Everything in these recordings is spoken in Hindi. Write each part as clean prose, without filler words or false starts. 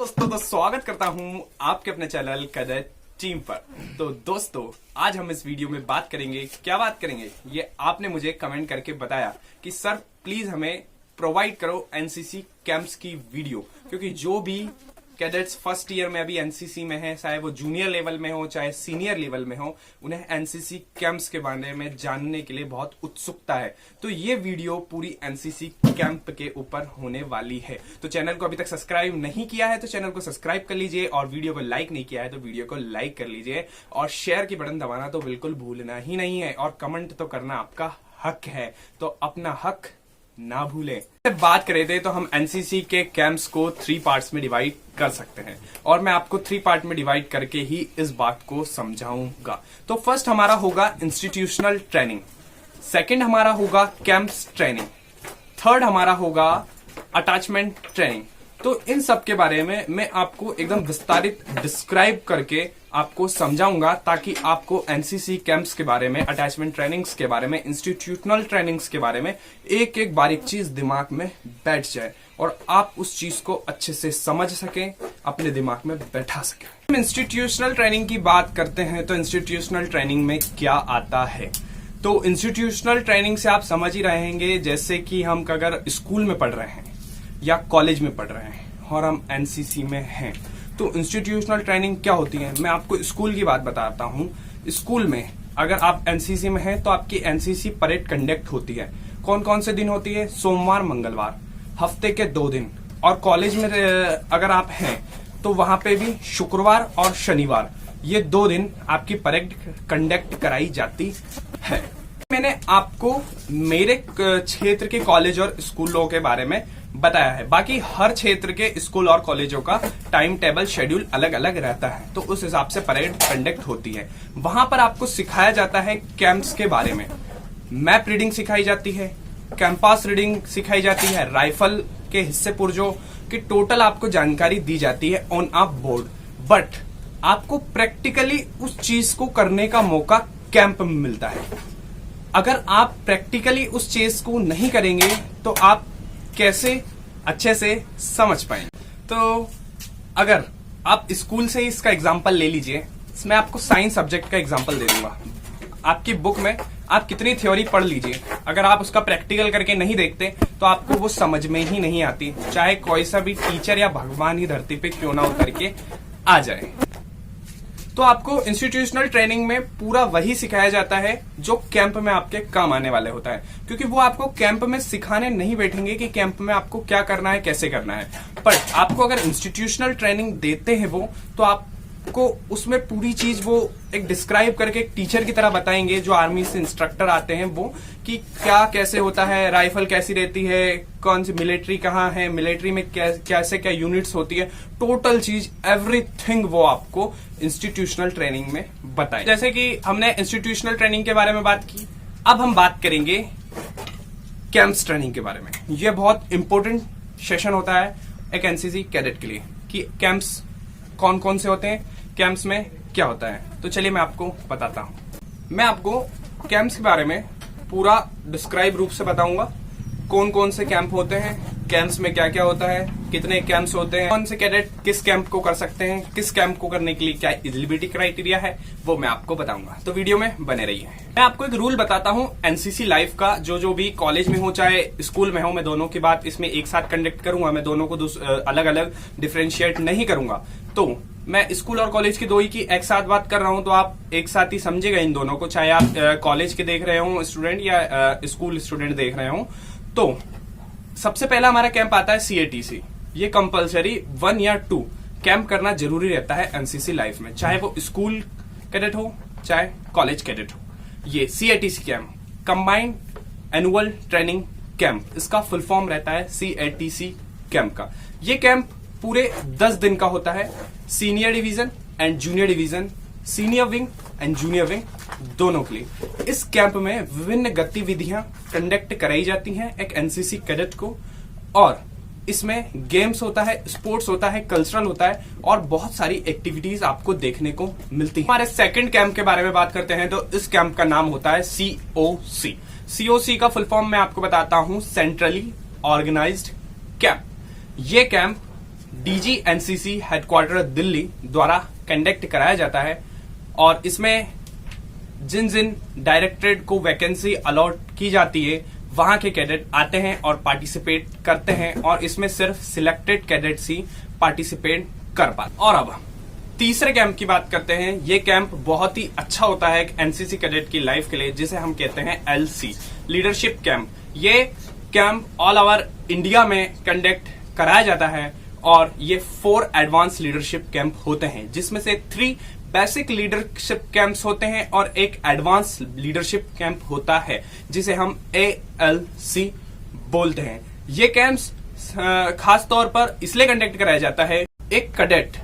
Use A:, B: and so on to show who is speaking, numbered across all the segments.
A: दोस्तों तो स्वागत करता हूं आपके अपने चैनल कैडेट टीम पर। तो दोस्तों आज हम इस वीडियो में बात करेंगे, क्या बात करेंगे, ये आपने मुझे कमेंट करके बताया कि सर प्लीज हमें प्रोवाइड करो एनसीसी कैंप्स की वीडियो, क्योंकि जो भी कैडेट्स फर्स्ट ईयर में अभी एनसीसी में है, चाहे वो जूनियर लेवल में हो चाहे सीनियर लेवल में हो, उन्हें एनसीसी कैंप्स के बारे में जानने के लिए बहुत उत्सुकता है। तो ये वीडियो पूरी एनसीसी कैंप के ऊपर होने वाली है। तो चैनल को अभी तक सब्सक्राइब नहीं किया है तो चैनल को सब्सक्राइब कर लीजिए, और वीडियो को लाइक नहीं किया है तो वीडियो को लाइक कर लीजिए, और शेयर की बटन दबाना तो बिल्कुल भूलना ही नहीं है, और कमेंट तो करना आपका हक है, तो अपना हक ना भूलें। बात करें थे तो हम एनसीसी के कैंप्स को 3 पार्ट्स में डिवाइड कर सकते हैं, और मैं आपको 3 पार्ट में डिवाइड करके ही इस बात को समझाऊंगा। तो फर्स्ट हमारा होगा इंस्टीट्यूशनल ट्रेनिंग, सेकंड हमारा होगा कैंप्स ट्रेनिंग, थर्ड हमारा होगा अटैचमेंट ट्रेनिंग। तो इन सब के बारे में मैं आपको एकदम विस्तारित डिस्क्राइब करके आपको समझाऊंगा, ताकि आपको एनसीसी कैंप्स के बारे में, अटैचमेंट ट्रेनिंग्स के बारे में, इंस्टीट्यूशनल ट्रेनिंग्स के बारे में एक एक बारीक चीज दिमाग में बैठ जाए और आप उस चीज को अच्छे से समझ सकें, अपने दिमाग में बैठा सकें। हम इंस्टीट्यूशनल ट्रेनिंग की बात करते हैं तो इंस्टीट्यूशनल ट्रेनिंग में क्या आता है। तो इंस्टीट्यूशनल ट्रेनिंग से आप समझ ही रहेंगे, जैसे कि हम अगर स्कूल में पढ़ रहे हैं या कॉलेज में पढ़ रहे हैं और हम एनसीसी में हैं, तो इंस्टीट्यूशनल ट्रेनिंग क्या होती है। मैं आपको स्कूल की बात बताता हूँ। स्कूल में अगर आप एनसीसी में हैं तो आपकी एनसीसी परेड कंडक्ट होती है। कौन कौन से दिन होती है? सोमवार, मंगलवार, हफ्ते के 2 दिन। और कॉलेज में अगर आप हैं तो वहां पे भी शुक्रवार और शनिवार, ये 2 दिन आपकी परेड कंडक्ट कराई जाती है। मैंने आपको मेरे क्षेत्र के कॉलेज और स्कूलों के बारे में बताया है, बाकी हर क्षेत्र के स्कूल और कॉलेजों का टाइम टेबल शेड्यूल अलग अलग रहता है, तो उस हिसाब से परेड कंडक्ट होती है। वहां पर आपको सिखाया जाता है कैंप्स के बारे में, मैप रीडिंग सिखाई जाती है, कैंपस रीडिंग सिखाई जाती है, राइफल के हिस्से पुर्जों की टोटल आपको जानकारी दी जाती है ऑन अ बोर्ड। बट आपको प्रैक्टिकली उस चीज को करने का मौका कैंप में मिलता है। अगर आप प्रैक्टिकली उस चीज को नहीं करेंगे तो आप कैसे अच्छे से समझ पाएंगे। तो अगर आप स्कूल से ही इसका एग्जांपल ले लीजिए, मैं आपको साइंस सब्जेक्ट का एग्जांपल दे दूंगा। आपकी बुक में आप कितनी थ्योरी पढ़ लीजिए, अगर आप उसका प्रैक्टिकल करके नहीं देखते तो आपको वो समझ में ही नहीं आती, चाहे कोई सा भी टीचर या भगवान ही धरती पे क्यों ना उतर के आ जाए। तो आपको इंस्टीट्यूशनल ट्रेनिंग में पूरा वही सिखाया जाता है जो कैंप में आपके काम आने वाले होता है, क्योंकि वो आपको कैंप में सिखाने नहीं बैठेंगे कि कैंप में आपको क्या करना है, कैसे करना है। पर आपको अगर इंस्टीट्यूशनल ट्रेनिंग देते हैं वो, तो आपको उसमें पूरी चीज वो एक डिस्क्राइब करके एक टीचर की तरह बताएंगे, जो आर्मी से इंस्ट्रक्टर आते हैं वो, कि क्या कैसे होता है, राइफल कैसी रहती है, कौन सी मिलिट्री कहाँ है, मिलिट्री में कैसे क्या यूनिट्स होती है, टोटल चीज एवरीथिंग वो आपको इंस्टीट्यूशनल ट्रेनिंग में बताए। जैसे कि हमने इंस्टीट्यूशनल ट्रेनिंग के बारे में बात की, अब हम बात करेंगे कैंप्स ट्रेनिंग के बारे में। यह बहुत इंपॉर्टेंट सेशन होता है एक एनसीसी कैडेट के लिए, कि कैंप्स कौन कौन से होते हैं, कैंप्स में क्या होता है। तो चलिए मैं आपको बताता हूं। मैं आपको कैंप्स के बारे में पूरा डिस्क्राइब रूप से बताऊंगा, कौन कौन से कैंप होते हैं, कैंप्स में क्या क्या होता है, कितने कैंप्स होते हैं, कौन से कैडेट किस कैंप को कर सकते हैं, किस कैंप को करने के लिए क्या एलिजिबिलिटी क्राइटेरिया है, वो मैं आपको बताऊंगा। तो वीडियो में बने रहिए। मैं आपको एक रूल बताता हूं एनसीसी लाइफ का, जो भी कॉलेज में हो चाहे स्कूल में हो, मैं दोनों की बात इसमें एक साथ कंडक्ट करूंगा, मैं दोनों को अलग अलग डिफ्रेंशिएट नहीं करूंगा। तो मैं स्कूल और कॉलेज की 2 ही की एक साथ बात कर रहा हूं, तो आप एक साथ ही समझेगा इन दोनों को, चाहे आप कॉलेज के देख रहे हो स्टूडेंट या स्कूल स्टूडेंट देख रहे हो। तो सबसे पहला हमारा कैंप आता है सीएटीसी। ये कंपलसरी 1 या 2 कैंप करना जरूरी रहता है एनसीसी लाइफ में, चाहे वो स्कूल कैडेट हो चाहे कॉलेज कैडेट हो। ये CATC camp, combined annual training camp, इसका फुल फॉर्म रहता है सीएटीसी कैंप का। ये कैंप पूरे 10 दिन का होता है। Senior division and junior division, senior wing and junior wing दोनों के लिए इस कैंप में विभिन्न गतिविधियां कंडक्ट कराई जाती हैं एक एनसीसी कैडेट को, और इसमें गेम्स होता है, स्पोर्ट्स होता है, कल्चरल होता है, और बहुत सारी एक्टिविटीज आपको देखने को मिलती है। हमारे सेकंड कैंप के बारे में बात करते हैं तो इस कैंप का नाम होता है सीओसी। सीओसी का फुल फॉर्म मैं आपको बताता हूं, सेंट्रली ऑर्गेनाइज्ड कैंप। ये camp DG NCC headquarter Delhi द्वारा कंडक्ट कराया जाता है और इसमें जिन जिन डायरेक्टरेट को वैकेंसी अलॉट की जाती है वहां के कैडेट आते हैं और पार्टिसिपेट करते हैं और इसमें सिर्फ सिलेक्टेड कैडेट्स ही पार्टिसिपेट कर पाते। और अब तीसरे कैंप की बात करते हैं। ये कैंप बहुत ही अच्छा होता है एक एनसीसी कैडेट की लाइफ के लिए, जिसे हम कहते हैं एलसी, लीडरशिप कैंप। ये कैंप ऑल ओवर इंडिया में कंडक्ट कराया जाता है और ये 4 एडवांस लीडरशिप कैंप होते हैं, जिसमें से 3 बेसिक लीडरशिप कैंप्स होते हैं और एक एडवांस लीडरशिप कैंप होता है जिसे हम ALC बोलते हैं। ये कैंप्स खास तौर पर इसलिए कंडक्ट कराया जाता है, एक कैडेट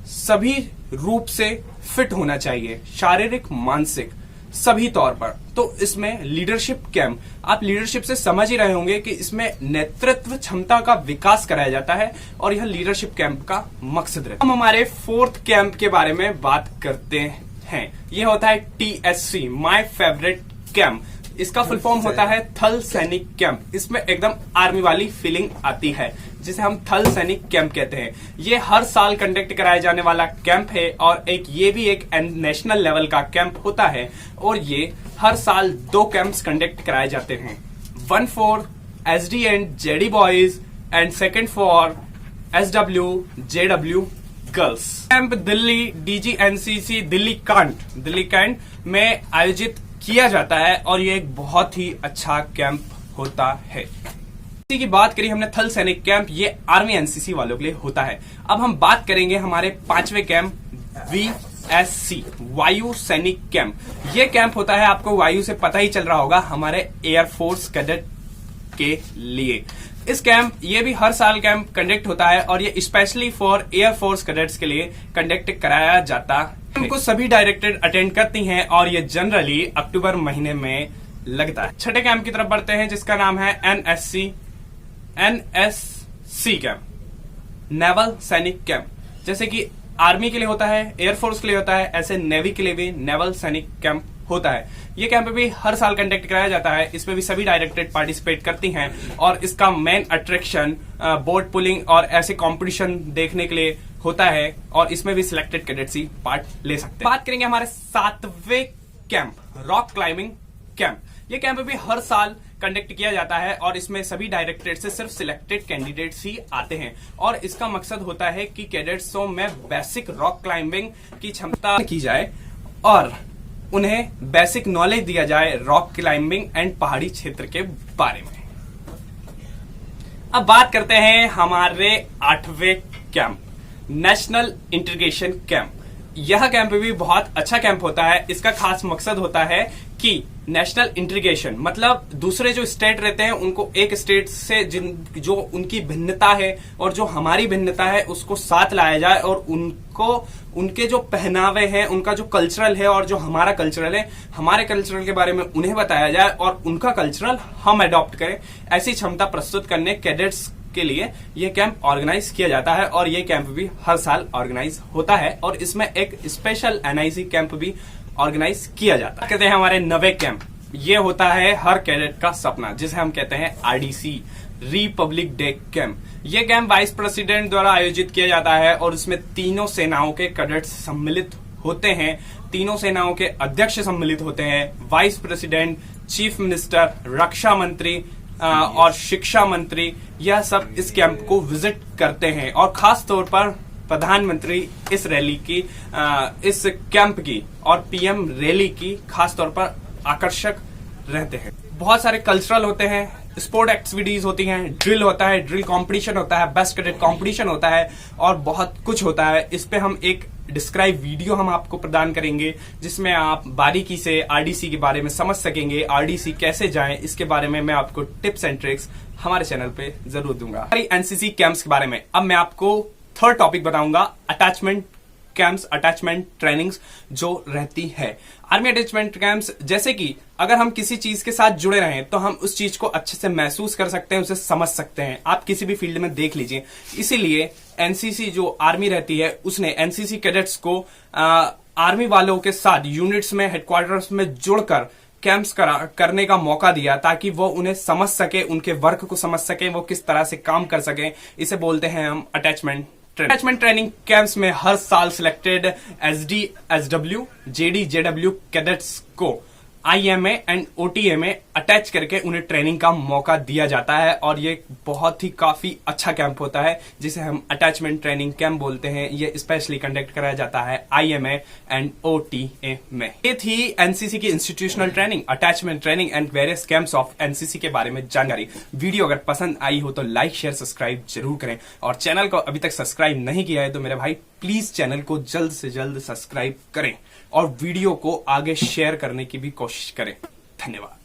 A: सभी रूप से फिट होना चाहिए, शारीरिक मानसिक सभी तौर पर। तो इसमें लीडरशिप कैंप, आप लीडरशिप से समझ ही रहे होंगे कि इसमें नेतृत्व क्षमता का विकास कराया जाता है और यह लीडरशिप कैंप का मकसद रहता है। हम हमारे 4th कैंप के बारे में बात करते हैं। यह होता है TSC, माय फेवरेट कैंप। इसका फुल फॉर्म होता है थल सैनिक कैंप। इसमें एकदम आर्मी वाली फीलिंग आती है, जिसे हम थल सैनिक कैंप कहते हैं। ये हर साल कंडक्ट कराया जाने वाला कैंप है और ये भी एक नेशनल लेवल का कैंप होता है और ये हर साल 2 कैंप्स कंडक्ट कराए जाते हैं। 1 for SD and JD boys and 2nd for SW JW girls. Camp Delhi DG NCC Delhi Cantt में आयोजित किया जाता है और ये एक बहुत ही अच्छा कैंप होता है। इसी की बात करी हमने थल सैनिक कैंप, ये आर्मी एनसीसी वालों के लिए होता है। अब हम बात करेंगे हमारे 5वें कैंप VSC, वायु सैनिक कैंप। ये कैंप होता है, आपको वायु से पता ही चल रहा होगा, हमारे एयरफोर्स कैडेट के लिए। इस कैंप, ये भी हर साल कैंप कंडक्ट होता है और ये स्पेशली फॉर एयरफोर्स कैडेट्स के लिए कंडक्ट कराया जाता है। को सभी डायरेक्टरेट अटेंड करती हैं और ये जनरली अक्टूबर महीने में लगता है। 6ठे कैंप की तरफ बढ़ते हैं, जिसका नाम है NSC कैंप, नेवल सैनिक कैंप। जैसे कि आर्मी के लिए होता है, एयरफोर्स के लिए होता है, ऐसे नेवी के लिए भी नेवल सैनिक कैंप होता है। ये कैंप भी हर साल कंडक्ट कराया जाता है। इसमें भी सभी डायरेक्टरेट पार्टिसिपेट करती हैं और इसका मेन अट्रैक्शन बोट पुलिंग और ऐसे कंपटीशन देखने के लिए होता है और इसमें भी सिलेक्टेड कैडेट्स ही पार्ट ले सकते हैं। बात करेंगे हमारे 7वें कैंप, रॉक क्लाइंबिंग कैंप। ये कैंप भी हर साल कंडक्ट किया जाता है और इसमें सभी डायरेक्टरेट से सिर्फ सिलेक्टेड कैंडिडेट्स ही आते हैं और इसका मकसद होता है कि कैडेट्सों में बेसिक रॉक क्लाइंबिंग की क्षमता की जाए और उन्हें बेसिक नॉलेज दिया जाए रॉक क्लाइंबिंग एंड पहाड़ी क्षेत्र के बारे में। अब बात करते हैं हमारे 8वें कैंप, नेशनल इंटीग्रेशन कैंप। यह कैंप भी बहुत अच्छा कैंप होता है। इसका खास मकसद होता है कि नेशनल इंटीग्रेशन मतलब दूसरे जो स्टेट रहते हैं उनको एक स्टेट से जो उनकी भिन्नता है और जो हमारी भिन्नता है उसको साथ लाया जाए और उनके जो पहनावे हैं, उनका जो कल्चरल है और जो हमारा कल्चरल है, हमारे कल्चरल के बारे में उन्हें बताया जाए और उनका कल्चरल हम अडॉप्ट करें। ऐसी क्षमता प्रस्तुत करने कैडेट्स के लिए यह कैंप ऑर्गेनाइज किया जाता है और यह कैंप भी हर साल ऑर्गेनाइज होता है और इसमें एक स्पेशल NIC कैंप भी ऑर्गेनाइज किया जाता है। कहते हैं हमारे 9वें कैंप, ये होता है हर कैडेट का सपना, जिसे हम कहते हैं RDC, रिपब्लिक डे कैंप। ये कैंप वाइस प्रेसिडेंट द्वारा आयोजित किया जाता है और इसमें तीनों सेनाओं के कैडेट्स सम्मिलित होते हैं। तीनों सेनाओं के अध्यक्ष सम्मिलित होते हैं, वाइस प्रेसिडेंट, चीफ मिनिस्टर, रक्षा मंत्री और शिक्षा मंत्री, यह सब इस कैंप को विजिट करते हैं और खास तौर पर प्रधानमंत्री इस रैली की, इस कैंप की और PM रैली की खास तौर पर आकर्षक रहते हैं। बहुत सारे कल्चरल होते हैं, स्पोर्ट एक्टिविटीज होती हैं, ड्रिल होता है, ड्रिल कंपटीशन होता है, बेस्ट कैडेट कंपटीशन होता है और बहुत कुछ होता है। इस पे हम एक डिस्क्राइब वीडियो हम आपको प्रदान करेंगे जिसमें आप बारीकी से RDC के बारे में समझ सकेंगे। RDC कैसे जाएं इसके बारे में मैं आपको टिप्स एंड ट्रिक्स हमारे चैनल पे जरूर दूंगा। हमारी NCC कैंप्स के बारे में अब मैं आपको 3rd टॉपिक बताऊंगा, अटैचमेंट कैंप्स, अटैचमेंट ट्रेनिंग्स जो रहती है। आर्मी अटैचमेंट कैंप्स, जैसे कि अगर हम किसी चीज के साथ जुड़े रहें तो हम उस चीज को अच्छे से महसूस कर सकते हैं, उसे समझ सकते हैं। आप किसी भी फील्ड में देख लीजिए। इसीलिए NCC जो आर्मी रहती है उसने NCC कैडेट्स को आर्मी वालों के साथ यूनिट्स में, हेडक्वार्टर्स में जुड़कर कैंप्स करने का मौका दिया ताकि वो उन्हें समझ सके, उनके वर्क को समझ सके, वो किस तरह से काम कर सके। इसे बोलते हैं हम अटैचमेंट ट्रेनिंग कैंप्स में हर साल selected SD, SW, JD, JW cadets को IMA एंड OTA में अटैच करके उन्हें ट्रेनिंग का मौका दिया जाता है और ये बहुत ही काफी अच्छा कैंप होता है जिसे हम अटैचमेंट ट्रेनिंग कैंप बोलते हैं। ये स्पेशली कंडक्ट कराया जाता है IMA एंड OTA में। ये थी NCC की institutional training, attachment training and various camps of NCC के बारे में जानकारी। वीडियो अगर पसंद आई हो तो लाइक, शेयर, सब्सक्राइब जरूर करें और चैनल को अभी तक सब्सक्राइब नहीं किया है तो मेरे भाई प्लीज चैनल को जल्द से जल्द सब्सक्राइब करें और वीडियो को आगे शेयर करने की भी कोशिश करें। धन्यवाद।